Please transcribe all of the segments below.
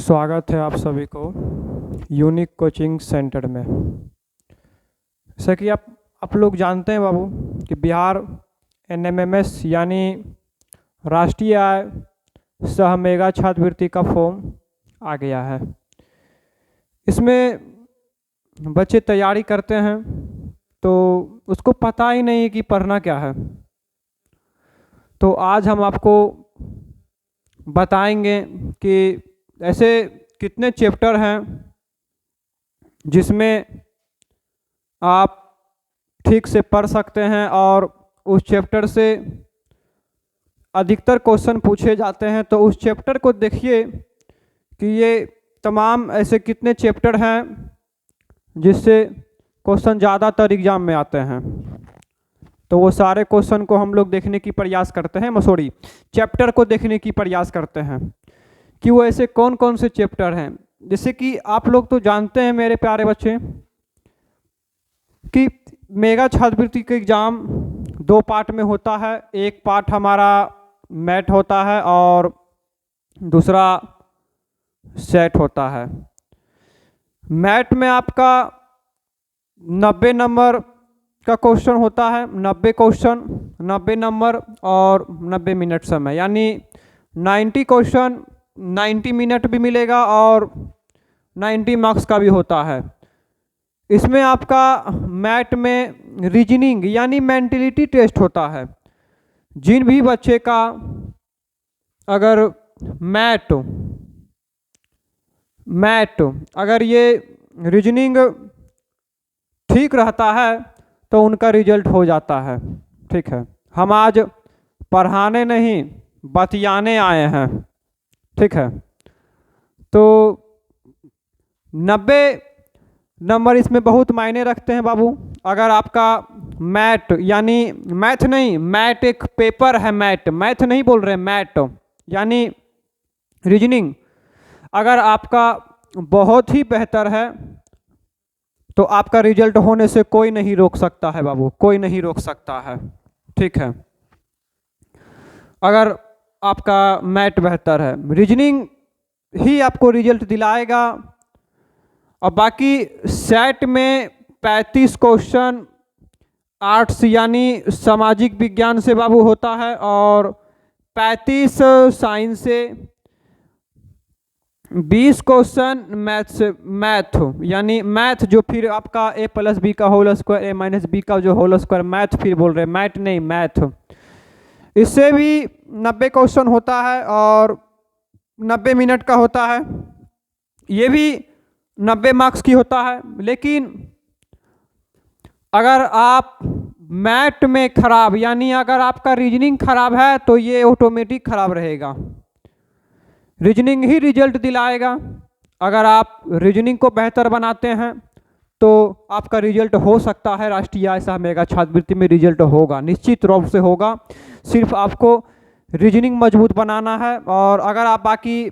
स्वागत है आप सभी को यूनिक कोचिंग सेंटर में। जैसा कि आप लोग जानते हैं बाबू कि बिहार एनएमएमएस यानी राष्ट्रीय आय सह मेगा छात्रवृत्ति का फॉर्म आ गया है। इसमें बच्चे तैयारी करते हैं तो उसको पता ही नहीं कि पढ़ना क्या है। तो आज हम आपको बताएंगे कि ऐसे कितने चैप्टर हैं जिसमें आप ठीक से पढ़ सकते हैं और उस चैप्टर से अधिकतर क्वेश्चन पूछे जाते हैं। तो उस चैप्टर को देखिए कि ये तमाम ऐसे कितने चैप्टर हैं जिससे क्वेश्चन ज़्यादातर एग्जाम में आते हैं। तो वो सारे क्वेश्चन को हम लोग देखने की प्रयास करते हैं, सॉरी चैप्टर को देखने की प्रयास करते हैं कि वो ऐसे कौन कौन से चैप्टर हैं। जैसे कि आप लोग तो जानते हैं मेरे प्यारे बच्चे कि मेगा छात्रवृत्ति का एग्ज़ाम दो पार्ट में होता है। एक पार्ट हमारा मैथ होता है और दूसरा सेट होता है। मैथ में आपका 90 नंबर का क्वेश्चन होता है, 90 क्वेश्चन 90 नंबर और 90 मिनट समय, यानी 90 क्वेश्चन 90 मिनट भी मिलेगा और 90 मार्क्स का भी होता है। इसमें आपका मैथ में रीजनिंग यानी मेंटलिटी टेस्ट होता है। जिन भी बच्चे का अगर मैथ अगर ये रीजनिंग ठीक रहता है तो उनका रिजल्ट हो जाता है। ठीक है, हम आज पढ़ाने नहीं बतियाने आए हैं। ठीक है, तो 90 नंबर इसमें बहुत मायने रखते हैं बाबू। अगर आपका मैथ यानी मैथ नहीं, मैथ एक पेपर है, मैथ नहीं बोल रहे, मैथ यानी रीजनिंग अगर आपका बहुत ही बेहतर है तो आपका रिजल्ट होने से कोई नहीं रोक सकता है बाबू, कोई नहीं रोक सकता है। ठीक है, अगर आपका मैथ बेहतर है, रीजनिंग ही आपको रिजल्ट दिलाएगा। और बाकी सेट में 35 क्वेश्चन आर्ट्स यानी सामाजिक विज्ञान से बाबू होता है और 35 साइंस से, 20 क्वेश्चन मैथ यानी मैथ जो फिर आपका a प्लस बी का whole square a minus B का जो होल स्क्वायर, मैथ फिर बोल रहे हैं, मैथ नहीं मैथ। इससे भी 90 क्वेश्चन होता है और 90 मिनट का होता है। ये भी 90 मार्क्स की होता है। लेकिन अगर आप मैथ में खराब यानी अगर आपका रीजनिंग खराब है तो ये ऑटोमेटिक खराब रहेगा। रीजनिंग ही रिजल्ट दिलाएगा। अगर आप रीजनिंग को बेहतर बनाते हैं तो आपका रिजल्ट हो सकता है राष्ट्रीय आय सह मेगा छात्रवृत्ति में रिजल्ट होगा, निश्चित रूप से होगा। सिर्फ आपको रीजनिंग मजबूत बनाना है। और अगर आप बाकी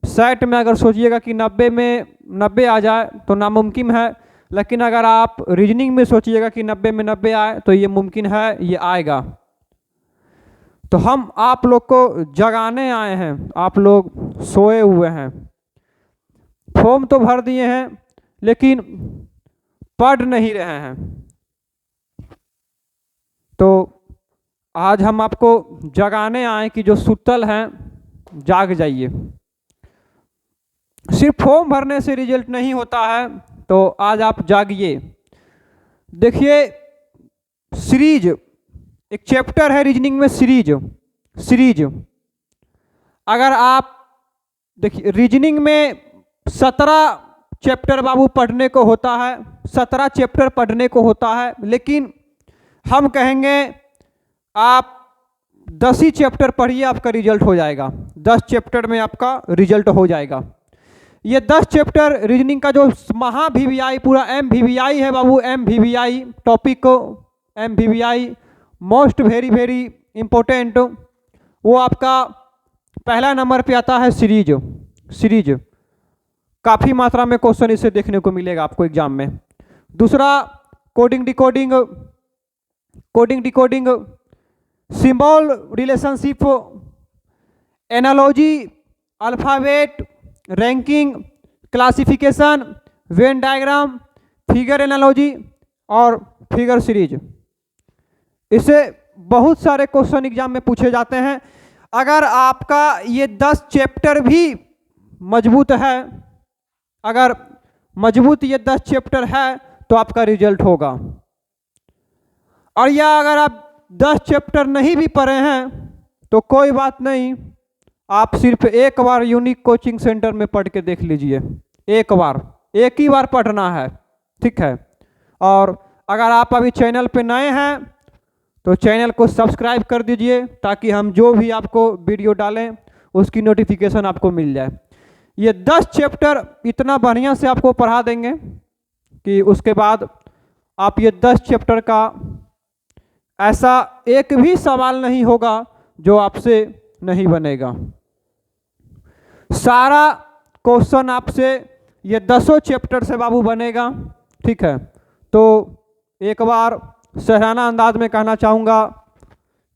सेट में अगर सोचिएगा कि 90 में 90 आ जाए तो नामुमकिन है, लेकिन अगर आप रीजनिंग में सोचिएगा कि 90 में 90 आए तो ये मुमकिन है, ये आएगा। तो हम आप लोग को जगाने आए हैं, आप लोग सोए हुए हैं। फॉर्म तो भर दिए हैं लेकिन पढ़ नहीं रहे हैं। तो आज हम आपको जगाने आए कि जो सुतल हैं जाग जाइए। सिर्फ फॉर्म भरने से रिजल्ट नहीं होता है, तो आज आप जागिए। देखिए सीरीज एक चैप्टर है रीजनिंग में, सीरीज अगर आप देखिए रीजनिंग में 17 चैप्टर बाबू पढ़ने को होता है, 17 चैप्टर पढ़ने को होता है। लेकिन हम कहेंगे आप 10 ही चैप्टर पढ़िए, आपका रिजल्ट हो जाएगा। 10 चैप्टर में आपका रिजल्ट हो जाएगा। ये 10 चैप्टर रीजनिंग का जो महा VVI पूरा MVVI है बाबू, MVVI टॉपिक को MVVI मोस्ट वेरी इम्पोर्टेंट, वो आपका पहला नंबर पे आता है सीरीज। काफ़ी मात्रा में क्वेश्चन इससे देखने को मिलेगा आपको एग्जाम में। दूसरा coding decoding, symbol relationship, analogy, alphabet, ranking, classification, Venn diagram, figure analogy और फिगर सीरीज। इससे बहुत सारे क्वेश्चन एग्जाम में पूछे जाते हैं। अगर आपका ये 10 चैप्टर भी मजबूत है, अगर मजबूत ये 10 चैप्टर है तो आपका रिजल्ट होगा। और या अगर आप 10 चैप्टर नहीं भी पढ़े हैं तो कोई बात नहीं, आप सिर्फ एक बार यूनिक कोचिंग सेंटर में पढ़ के देख लीजिए। एक बार, एक ही बार पढ़ना है, ठीक है। और अगर आप अभी चैनल पे नए हैं तो चैनल को सब्सक्राइब कर दीजिए ताकि हम जो भी आपको वीडियो डालें उसकी नोटिफिकेशन आपको मिल जाए। ये 10 चैप्टर इतना बढ़िया से आपको पढ़ा देंगे कि उसके बाद आप ये 10 चैप्टर का ऐसा एक भी सवाल नहीं होगा जो आपसे नहीं बनेगा। सारा क्वेश्चन आपसे ये 10 चैप्टर से बाबू बनेगा, ठीक है। तो एक बार सराहना अंदाज में कहना चाहूँगा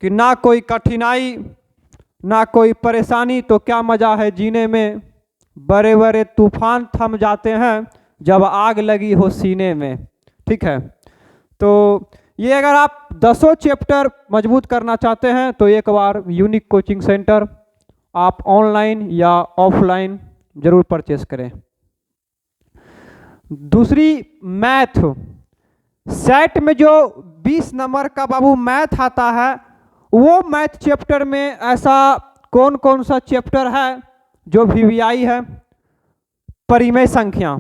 कि ना कोई कठिनाई ना कोई परेशानी तो क्या मज़ा है जीने में, बड़े बड़े तूफान थम जाते हैं जब आग लगी हो सीने में, ठीक है। तो ये अगर आप 10 चैप्टर मजबूत करना चाहते हैं तो एक बार यूनिक कोचिंग सेंटर आप ऑनलाइन या ऑफलाइन ज़रूर परचेस करें। दूसरी मैथ, सेट में जो 20 नंबर का बाबू मैथ आता है, वो मैथ चैप्टर में ऐसा कौन कौन सा चैप्टर है जो वीवीआई है? परिमेय संख्या,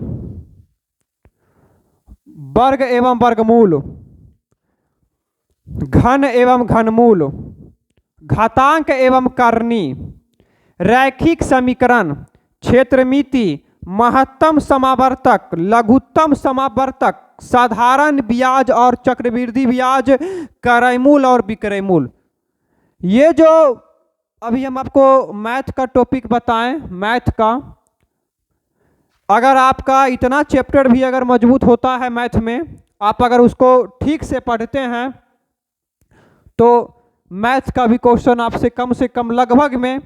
वर्ग एवं वर्गमूल, घन एवं घनमूल, घातांक एवं करनी, रैखिक समीकरण, क्षेत्रमिति, महत्तम समावर्तक, लघुत्तम समावर्तक, साधारण ब्याज और चक्रवृद्धि ब्याज, क्रयमूल और विक्रयमूल। ये जो अभी हम आपको मैथ का टॉपिक बताएं, मैथ का अगर आपका इतना चैप्टर भी अगर मजबूत होता है मैथ में, आप अगर उसको ठीक से पढ़ते हैं तो मैथ का भी क्वेश्चन आपसे कम लगभग में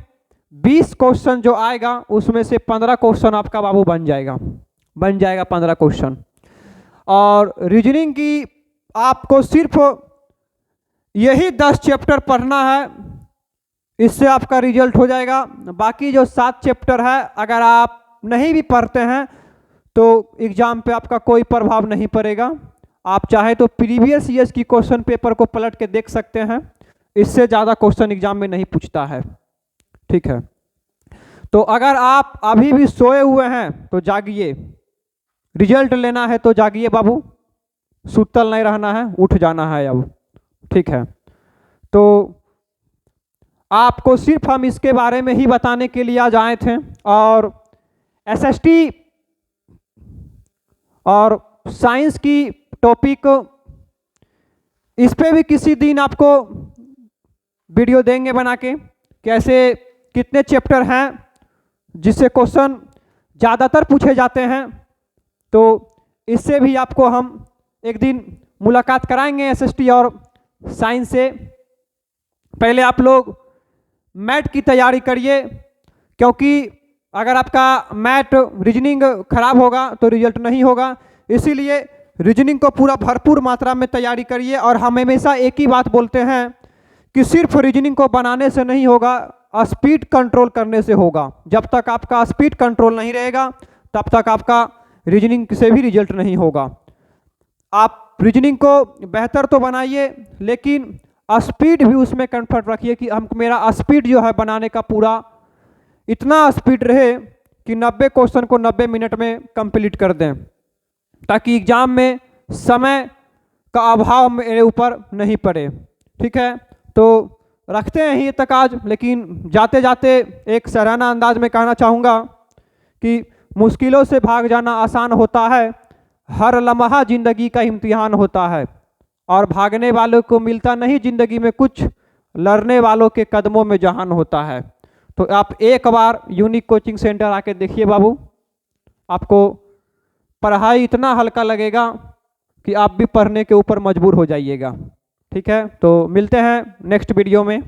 20 क्वेश्चन जो आएगा उसमें से 15 क्वेश्चन आपका बाबू बन जाएगा 15 क्वेश्चन। और रीजनिंग की आपको सिर्फ यही 10 चैप्टर पढ़ना है, इससे आपका रिजल्ट हो जाएगा। बाकी जो 7 चैप्टर है अगर आप नहीं भी पढ़ते हैं तो एग्जाम पे आपका कोई प्रभाव नहीं पड़ेगा। आप चाहे तो प्रीवियस ईयर्स की क्वेश्चन पेपर को पलट के देख सकते हैं, इससे ज़्यादा क्वेश्चन एग्जाम में नहीं पूछता है, ठीक है। तो अगर आप अभी भी सोए हुए हैं तो जागिए, रिजल्ट लेना है तो जागिए बाबू, सुतल नहीं रहना है, उठ जाना है अब, ठीक है। तो आपको सिर्फ हम इसके बारे में ही बताने के लिए आज आए थे। और एसएसटी और साइंस की टॉपिक, इस पे भी किसी दिन आपको वीडियो देंगे बना के, कैसे कितने चैप्टर हैं जिससे क्वेश्चन ज़्यादातर पूछे जाते हैं। तो इससे भी आपको हम एक दिन मुलाकात कराएंगे एसएसटी और साइंस से। पहले आप लोग मैथ की तैयारी करिए, क्योंकि अगर आपका मैथ रीजनिंग खराब होगा तो रिजल्ट नहीं होगा। इसीलिए रीजनिंग को पूरा भरपूर मात्रा में तैयारी करिए। और हम हमेशा एक ही बात बोलते हैं कि सिर्फ रीजनिंग को बनाने से नहीं होगा, स्पीड कंट्रोल करने से होगा। जब तक आपका स्पीड कंट्रोल नहीं रहेगा तब तक आपका रीजनिंग से भी रिजल्ट नहीं होगा। आप रीजनिंग को बेहतर तो बनाइए, लेकिन स्पीड भी उसमें कंफर्ट रखिए कि हम मेरा स्पीड जो है बनाने का पूरा इतना स्पीड रहे कि 90 क्वेश्चन को 90 मिनट में कंप्लीट कर दें, ताकि एग्जाम में समय का अभाव मेरे ऊपर नहीं पड़े, ठीक है। तो रखते हैं यहीं तक आज, लेकिन जाते जाते एक सराहना अंदाज में कहना चाहूँगा कि मुश्किलों से भाग जाना आसान होता है, हर लम्हा जिंदगी का इम्तिहान होता है, और भागने वालों को मिलता नहीं जिंदगी में कुछ, लड़ने वालों के कदमों में जहान होता है। तो आप एक बार यूनिक कोचिंग सेंटर आके देखिए बाबू, आपको पढ़ाई इतना हल्का लगेगा कि आप भी पढ़ने के ऊपर मजबूर हो जाइएगा, ठीक है। तो मिलते हैं नेक्स्ट वीडियो में।